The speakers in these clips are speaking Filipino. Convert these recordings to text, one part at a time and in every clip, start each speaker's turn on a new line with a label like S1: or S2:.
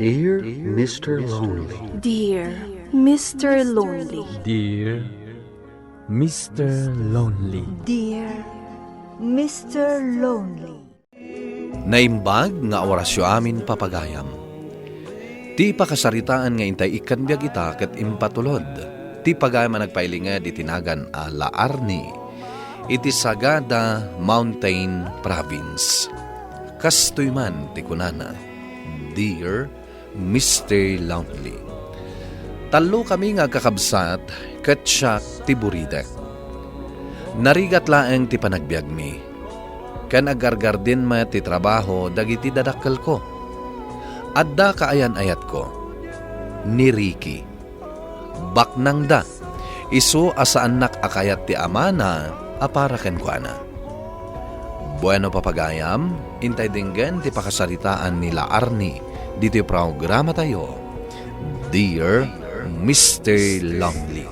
S1: Dear Mr. Lonely.
S2: Dear Mr. Lonely.
S3: Dear Mr. Lonely.
S4: Dear Mr. Lonely.
S5: Naimbag nga orasyo amin papagayam. Ti pakasaritaan nga intay ikan biyag ita ket impatulod. Ti pagayam nagpailinga di tinagan a Laarni. Iti Sagada Mountain Province. Kastoy man ti kunana. Dear Mr. Lonely. Talo kami nga kakabsat ket siya ti buridek. Narigat laeng ti panagbiag mi. Kan agargar din ma ti trabaho dagiti dadakkel ko. Adda kaayan-ayat ko. Ni Ricky. Baknang da. Isu asa anak akayat ti amana apara ken kuana. Bueno papagayam, intay dinggen ti pakasaritaan nila Arnie dito programa tayo. Dear Mr. Lonely.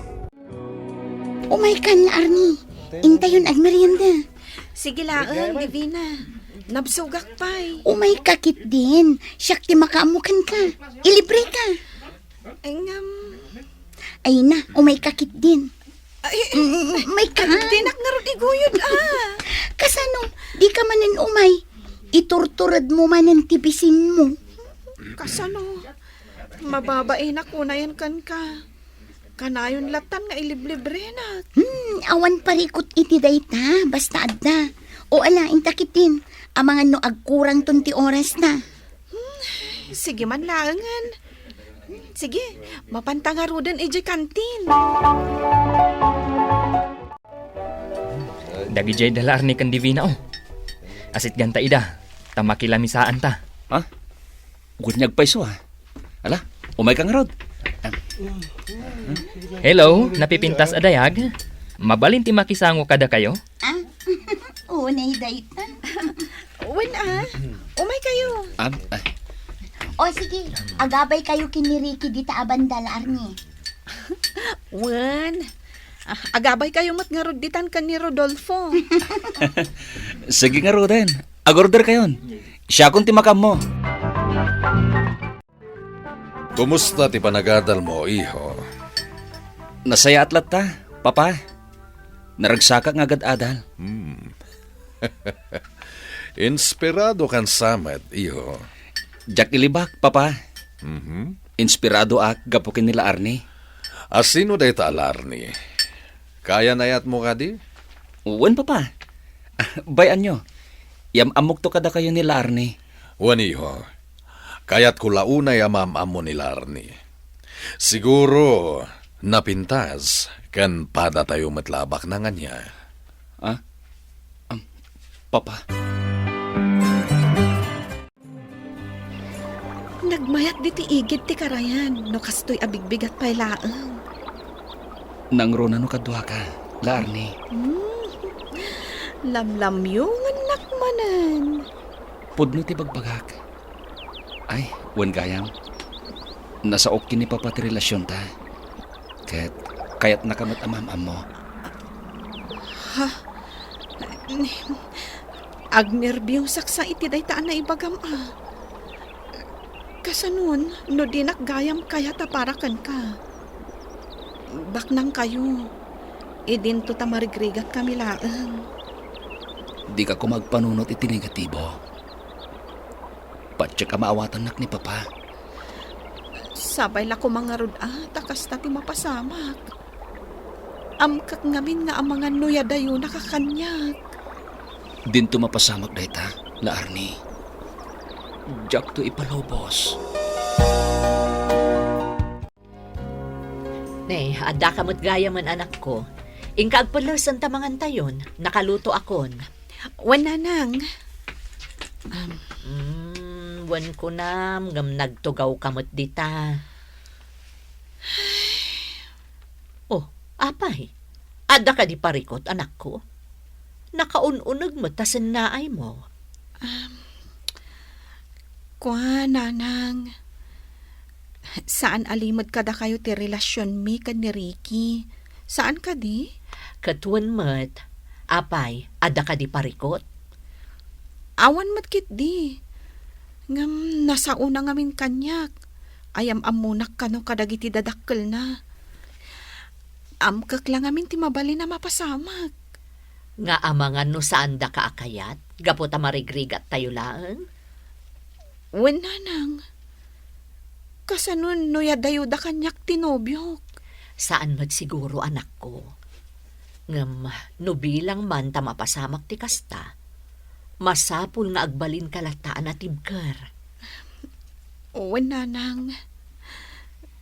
S6: Umay ka Arnie. Intayon ag merienda.
S7: Sige laan, Divina. Nabsugak pa'y.
S6: Umay kakit din. Siyak ti makaamukan ka. Ilibre ka.
S7: Ay
S6: Ay na, umay kakit din. May ka.
S7: dinak nga rin iguyod
S6: Kasano, di ka manin umay. Iturturad mo manan tibisin mo.
S7: Kasano, mababain ako na yan kan ka. Kanayon latan nga iliblibre na.
S6: Awan parikot iti dayta, basta adda. O ala, intakitin. Amangan no agkurang tunti oras na.
S7: Sige man langan. Sige, mapantangaro din iji kantin.
S3: Dagi jay dalar ni kan Divina Asit ganta ida, tamakilamisaan ta.
S8: Ha? Gunyag pa iso Ala, umay kang rod.
S3: Hello, napipintas adayag? Mabalin ti makisango kada kayo?
S6: Oo, na dayta.
S7: Wen umay kayo.
S6: O sige, agabay kayo kiniriki di taabandal, Arnie.
S7: Wen, agabay kayo matngaroditan kan ni Rodolfo.
S8: Sige nga roden. Agorder kayon. Siya kung timakam mo.
S5: Kumusta ti panagadal mo, iho?
S8: Nasaya atlat ta, papa. Naragsaka nga agad adal.
S5: Inspirado kan samet, iho.
S8: Jack ilibak, papa. Inspirado ak gapukin nila Arnie.
S5: Asino day Alarni? Kaya nayat mo ka di?
S8: Uwan, papa. Bayan nyo. Yam amok to kada kayo nila Arnie.
S5: Waniho, kaya't kulaunay amam mo nila Arni. Siguro, napintas, kan pada tayo matlabak na nga niya.
S8: Papa.
S7: Nagmayat di ti igid ti karayan. No kastoy abigbigat pa'y laang.
S8: Nang rona no kadwa ka, la Arnie.
S7: Lamlam yung anak manan.
S8: Pudno ti bagbagak. Ay, wan gayam. Nasa ok ni papa ti relasyon ta. Kaya't nakamot amam mo.
S7: Agnerbiyong saksa iti daytaan na ibagam Kasanun, no dinak gayam kaya taparakan ka. Baknang kayo. Idinto tamarigrigat kami laang.
S8: Di ka kumagpanunot iti negatibo. Patya ka maawatan nak ni papa.
S7: Sabay la ko mga rod takas na ti mapasamak. Amkak ngamin nga ang mga nuyadayo nakakanyag.
S8: Dinto mapasamak dayta, la Arnie. Jack to ipalobos.
S4: Nay, ada kamot gaya man anak ko. Ingkag palasan tamangan tayon, nakaluto akon.
S7: Wananang.
S4: Wan ko na, ngam nagtugaw kamot dita. Oh, apay. Ada ka di parikot, anak ko. Nakaununag mo, tasan naay mo.
S7: Kwa, nanang. Saan alimod kada kayo ti relasyon mi kan ni Ricky? Saan ka di?
S4: Katuan mat, apay, ada ka di parikot.
S7: Awan matkit di. Ngam nasa una ngamin kanyak. Ayam amunak kano kadagiti dadakkel na. Amkak lang amin ti mabali na mapasamak.
S4: Nga amangan no saan da kaakayat, gapo ta marigrigat tayo lang.
S7: Wen nanang. Kasanon no yadayo da kanyak tinobyok.
S4: Saan magsiguro anak ko? Ngam, no bilang man ta mapasamak ti kasta, masapul nga agbalin kalataan at tibkar.
S7: Wen nanang.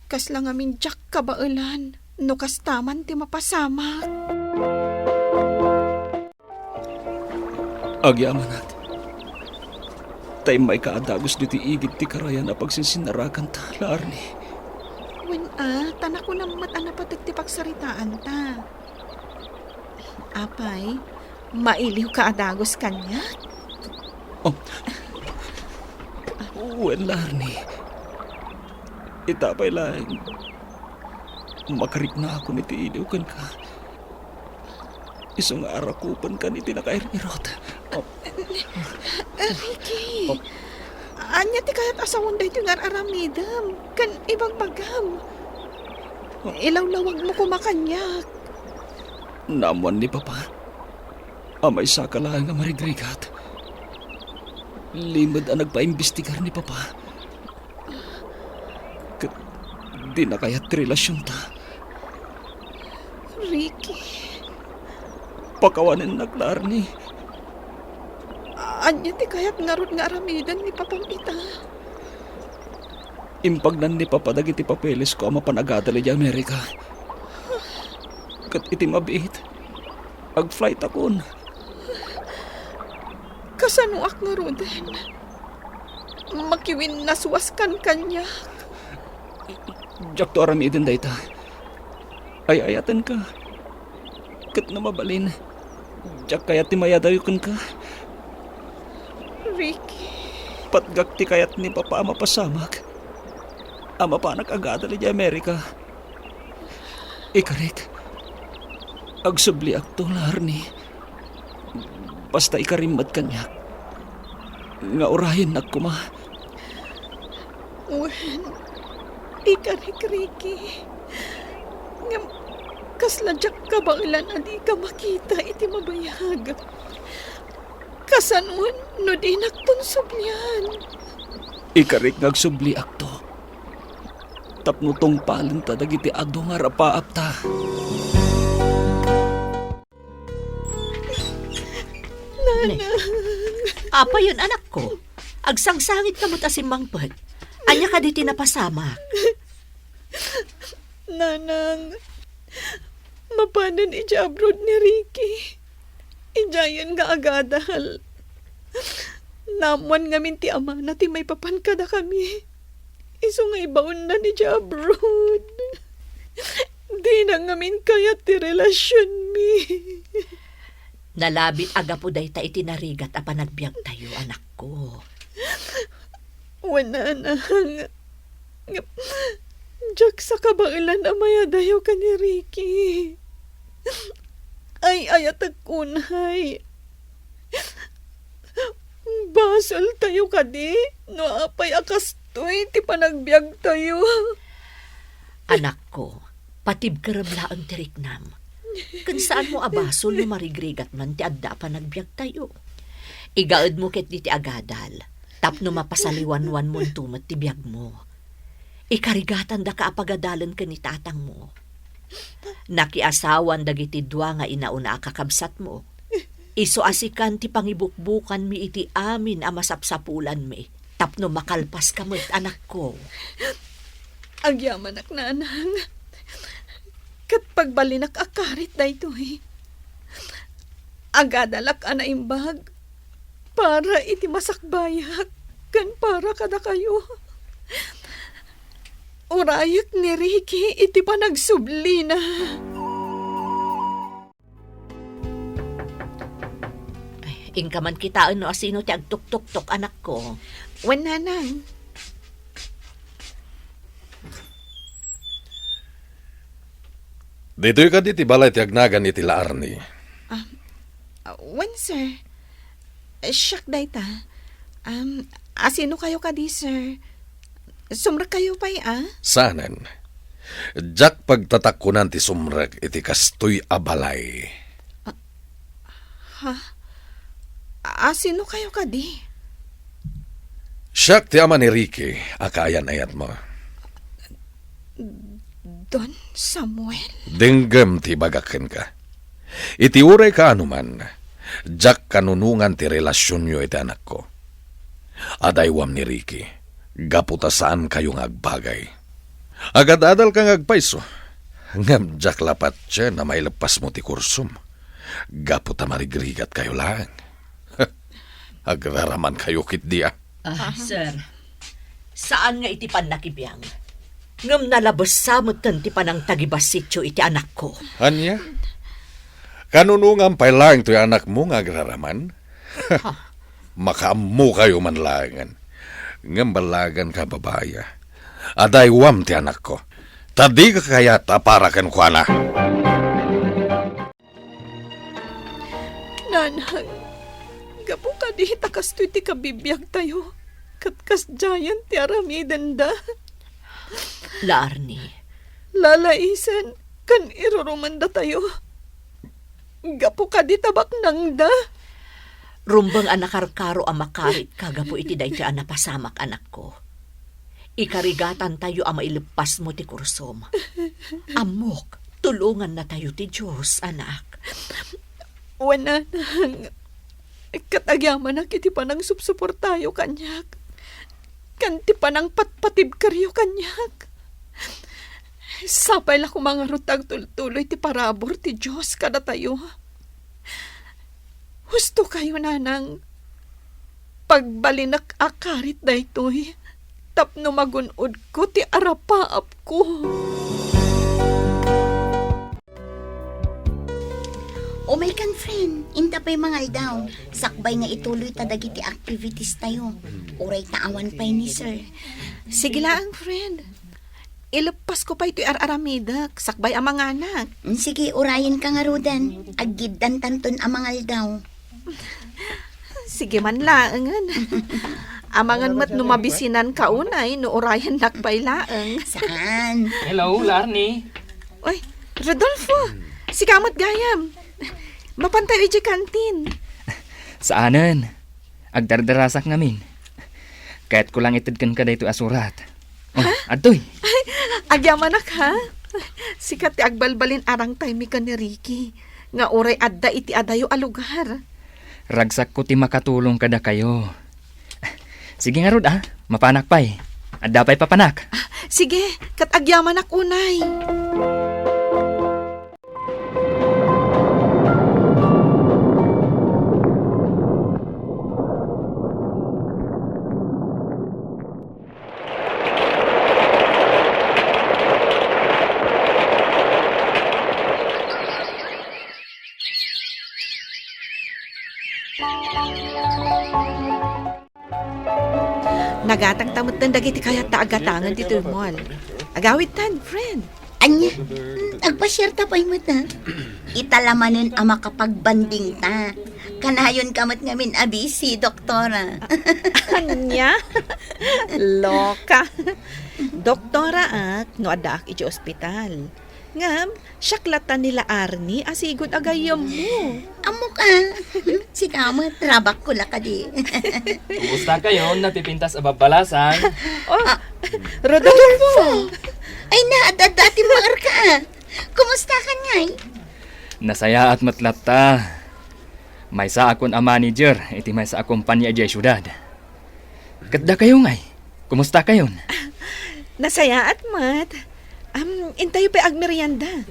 S7: Kas lang amin jak kabailan. No kastaman ti mapasamak.
S8: Agyaman at. Tay may kaadagos diti igid ti karayan na pagsisinarakan ta, Larni.
S7: Wen tanak ko namat anapatag ti pagsaritaan ta. Apay, mailiw ka adagos kanya?
S8: Well, Larni. Itapay lang. Makarik na ako niti iliw kan ka. Isang arakupan ka niti nakairot.
S7: Ricky, anya ti kayat asawon dahi ti ngar aramidam, kan ibang bagam. Ilaw-lawag mo kumakanyak.
S8: Namuan ni Papa. Amay saka lang nga marigrigat. Limad ang nagpaimbestigar ni Papa. Di na kaya't relasyon ta.
S7: Ricky,
S8: Pakawanin naglarni.
S7: anya ti kayat ngarod nga aramidan ni papang ita.
S8: Impagnan ni Papa dagiti papeles ko ang mapanagadali di Amerika. Kat iti mabiit. Ag-flight akon.
S7: Kasanuak nga roden. Makiwin naswaskan kanya.
S8: Diyak to aramidin dayta. Ay ayatan ka. Kat na mabalin. Diyak kayat ti mayadayukan ka.
S7: Ricky,
S8: Patgak ti kayat ni Papa mapasamak. Ama pa nag-agadali di Amerika. Ikarik. Agsubli akto, Larni. Basta ikarimad kanyak. Nga orahin nagkuma.
S7: wen, ikarik Ricky. Ngam, kasladyak ka ba ilan adi ka makita iti mabayag. Kasanwan no di nagpunsog niyan.
S8: Ikarik ngagsubli akto. Tapno tong palin ta dagiti ado nga rapaap ta.
S4: Apa yun anak ko? Agsangsangit ka mo't asimangpad. Anya ka di tinapasamak.
S7: Nanang, mapanan ija abroad ni Ricky. Ijayan nga agadahal. Namuan ngamin ti ama na ti may papankada kami. Iso nga ibaon na ni ija abroad. Di na ngamin kaya ti relasyon mi.
S4: Nalabit aga po day ta itinarigat a panagbiag tayo, anak ko.
S7: Wala na. Diyak sa kabailan na mayadayo ka ni Ricky. Ay ayatag kunhay. Basal tayo ka di. No apay akastoy ti panagbiag tayo.
S4: Anak ko, patib karabla ang tiriknam. Kan saan mo abasol no marigrigat man ti adda pa nagbiag tayo. Igaad mo ket di ti agadal. Tapno mapasaliwanwan mo tumat ti biag mo. Ikarigatan da ka apagadalan ka ni tatang mo. Nakiasawan dagiti dua nga inauna kakabsat mo. Iso asikan ti pangibukbukan mi iti amin a masapsapulan mi. Tapno makalpas ka mo't anak ko.
S7: Agyaman ak nanang. Kat pagbalinak akarit da ito eh. Agadalak anaimbag. Para iti masakbayak. Kan para kada kayo. Urayak ni Ricky iti pa nagsubli na.
S4: Ingka man kitaan no asino ti agtuk-tuk-tuk anak ko.
S7: Wen nanang.
S5: Dito'y ka diti balay ti agnagan iti Larni.
S7: Wen sir. Siyak day ta. Asino kayo ka di, sir? Sumrek kayo pa'y,
S5: Sanan. Jak pagtatakunan ti sumrek iti kastoy abalay.
S7: Asino kayo ka di?
S5: Siyak ti ama ni Ricky, akayan ayat mo.
S7: Don Samuel?
S5: Dinggem ti bagaken ka. Iti uray ka anuman, jak kanunungan ti relasyon nyo iti anak ko. Adaywam ni Ricky, gaputa saan kayong agbagay. Agad-adal kang agpaiso. Ngam jak lapat siya na may lepas mo ti kursum. Gaputa marigrigat kayo lang. Agraraman kayo kit dia.
S4: Sir, saan nga iti panakibiyang? Ngam nalabas sa mutan ti panang tagibasityo iti anak ko.
S5: Anya? Kanunungan pa lang ito yung anak mo nga agraraman? Makaamu kayo manlangan. Ngam balagan ka babaya. Adaywam ti anak ko. Tadi ka kayata para kan kwa na.
S7: Nanang, gapo ka di takastoy ti kabibiyag tayo. Katkas giant ti aramidan da.
S4: Larni,
S7: Lalaisan, kan irurumanda tayo. Gapo ka di tabak nang da.
S4: rumbang anakarkaro ang makarit kagapo iti dayti anapasamak anak ko. Ikarigatan tayo ang mailepas mo ti kursom. Amok, tulungan na tayo ti Diyos, anak.
S7: Wala nang katagyaman na kiti panang supsupor tayo kanyak. Kanti panang patpatib karyo kanyak. Sapay la mga rutag tultuloy ti parabor ti Diyos kada tayo. Husto kayo nanang pagbalinak akarit da ito'y tapno magunod ko ti arapaap ko.
S6: O may kan friend, inta pa'y mangal daw. Sakbay nga ituloy tadagi ti activities tayo. Uray taawan pa'y ni sir.
S7: Sige lang, friend. Ilepas ko pa ito'y araramidak. Sakbay ang mga anak.
S6: Sige, urayan ka nga rodan. Agiddan tanton amangal daw.
S7: Sige man laangan. Amangan mat numabisinan kaunay no orayan nakbay laang.
S6: Saan?
S3: Hello, Larnie.
S7: Oy, Rodolfo. Si kamot gayam. Mapantay uji kantin.
S3: Saanan? Agdardarasak ngamin. Kahit ko lang itidkan ka dito asurat. Oh, adoy.
S7: Agyaman nak ha? Sikat ti agbalbalin arang time ka ni Ricky. Nga oray adda iti adayo a lugar.
S3: Ragsak ko ti makatulong kada kayo. Sige nga rod mapanak pa'y. Adda pa'y papanak.
S7: Sige, kat agyaman nak unay. Nagatang tamot ng dagiti kaya taagatangan dito yung mall. Agawit tan, friend.
S6: Anya, agpasyar ta pa'y mata. Italamanin ang makapagbanding ta. Kanayon kamot ngamin abisi, doktora.
S7: Anya? Loka. Doktora no adak iti ospital. Ngam, syaklatan nila Arnie asigod agayam mo.
S6: Amo ka. Si kamot, trabak ko laka di.
S3: Kumusta kayo? Napipintas ababalasan.
S7: Rodolfo!
S6: Ay naadadati maar ka. Kumusta ka ngay?
S3: Nasaya at matlata. May sa akon a manager, iti may sa akong panya di syudad. Kadda kayo ngay. Kumusta kayon?
S7: Nasaya at mat. Intayo pa agmerienda.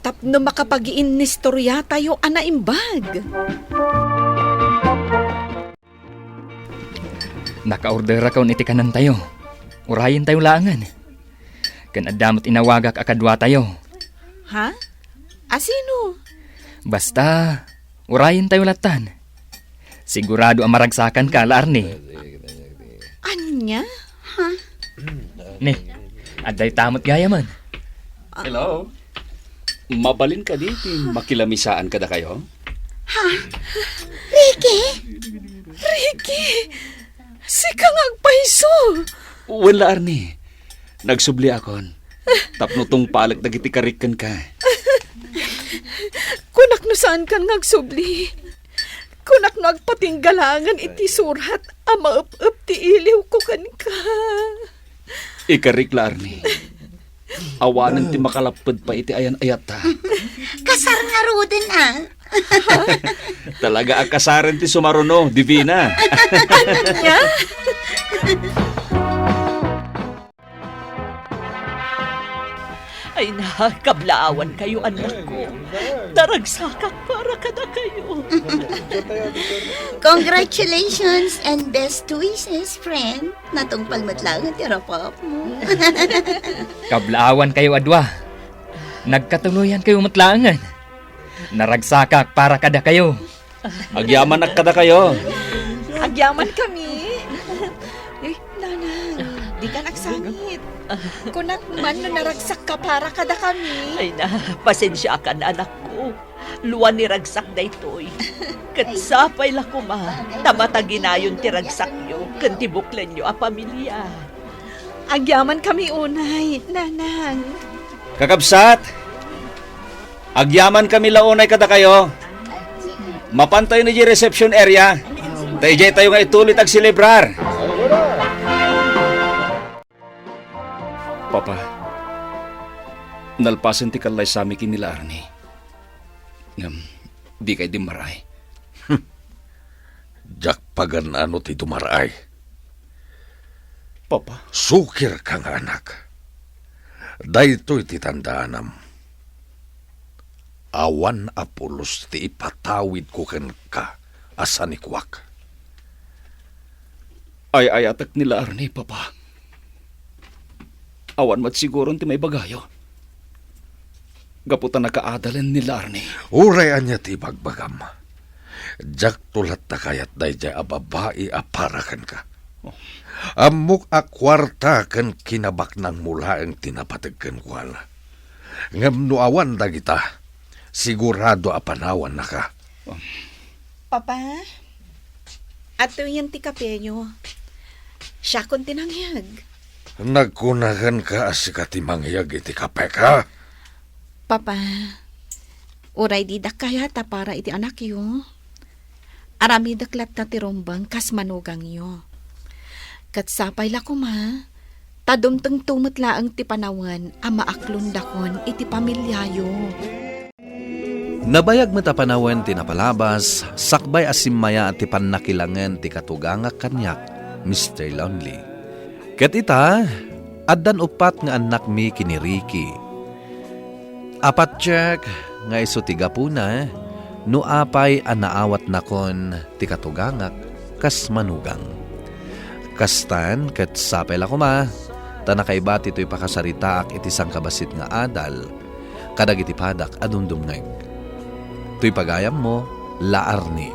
S7: Tapno makapagiin ni storya tayo anaimbag.
S3: Naka-order akaw iti kanan tayo. Urayin tayo laangan. Kan adamot inawagak akadwa tayo.
S7: Ha? Asino?
S3: Basta, urayin tayo latan. Sigurado ang maragsakan ka, Larnie.
S7: Anya?
S3: Ni, aday tamot gaya man.
S8: Hello? Mabalin ka di, makilamisaan ka na kayo?
S6: Ricky?
S7: Ricky! Sika nga agpaiso.
S8: Wala, Arnie. Nagsubli akon. Tapno tong palag dagiti karikan ka.
S7: Kunak no saan kan ngagsubli. Kunak no agpatinggalangan iti surat ama up ti iliw ko kan ka.
S8: Ikarik la, Arnie. Awanan ti makalapad pa iti ayan ayata.
S6: Kasar nga ruden
S8: Talaga akasaran ti sumaruno, Divina.
S7: Nya?
S4: Ay na, kablaawan kayo anak ko. Daragsakak para kada kayo.
S6: Congratulations and best wishes, friend. Natong palmatlangan ti rapap mo.
S3: Kablaawan kayo adwa. Nagkatuluyan kayo matlaangan. Naragsakak para kada kayo.
S8: Agyaman na kada kayo.
S7: Agyaman kami. Nanang, di ka nagsangit. Kunak man na naragsak ka para kada kami.
S4: Ay na, pasensya ka na anak ko. Luwan ni ragsak na ito'y. Katsapay la kuma. Tamataginayon ti ragsak nyo. Kantibuklan nyo a pamilya.
S7: Agyaman kami unay, nanang.
S8: Kakabsat! Agyaman kami launay kada kayo. Mapantay na di reception area. Tayo tayo nga itulit ag celebrar. Papa, nalpasan ti kalay sa amin kinila, Arnie. Di kay di maray.
S5: Jak pagan ano ti dumaray.
S8: Papa,
S5: Sukir kang anak. Daytoy ti tandaanam. Awan apulos ti ipatawid ko ken ka asanikwak.
S8: ay atak nila, Arnie, Papa. Awan mat siguro ti may bagayo. Gaputan nakaadalan nila, Arnie.
S5: Urayan niya ti bagbagam. Jak tulat na kayat dayjay a babae a parakan ka. Amok a kwarta ken kinabak ng mula ang tinapatag ken kuala. Ngam no awan dagita, sigurado a panawan na ka.
S7: Papa, ato yan ti kapenyo. Siya kon tinangyag.
S5: Nagkunagan ka asikati mangyag iti kape ka.
S7: Papa, uray di kaya ta para iti anak yo. Arami daklat na ti rombang kas manugang yo. Katsapay la kuma, tadumteng tumutla ang ti panawan ama aklon dakon iti pamilya yo.
S5: Nabayag mo tapanawan ti napalabas, sakbay asimmaya at ti pannakilangan ti katugangak kanyak, Mr. Lonely. Ket ita, addan upat nga anak mi kini Ricky. Apat check nga iso ti gapuna, no apay anaawat nakon ti katugangak kas manugang. Kastan ket sapay la kuma, tanakaibati to'y pakasaritaak iti sangkabasit nga adal, kadag iti padak adumdumneg. To'y pagayam mo, laarni.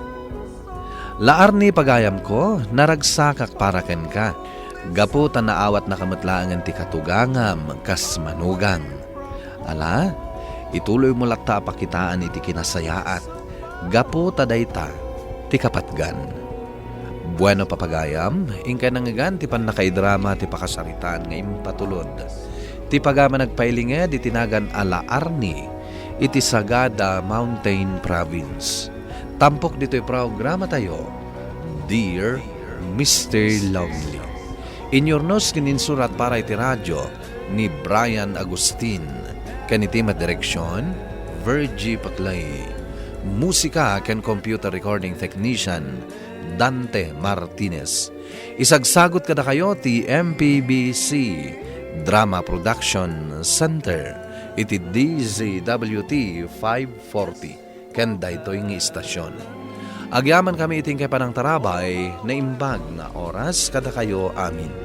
S5: Laarni pagayam ko, naragsakak para ken ka. Gapu naawat na kamatlaangan ti katugangam kas manugang. Ala, ituloy mo lakta pakitaan iti kinasayaat. Gapu dayta ti kapatgan. Bueno papagayam, ingka nangagan ti panakaidrama ti pakasaritaan nga impatulod. Ti pagama nagpailinga di tinagan ala Arni, iti Sagada Mountain Province. Tampok dito'y programa tayo, Dear Mr. Lonely. Inyornos kininsurat para iti radyo ni Brian Agustin. Kaniti madireksyon, Virgie Patlay. Musika ken computer recording technician, Dante Martinez. Isagsagot kada kayo ti MPBC Drama Production Center. Iti DZWT 540. Ken daytoy nga istasyon. Agyaman kami iting kay panang tarabay na imbag na oras kada kayo amin.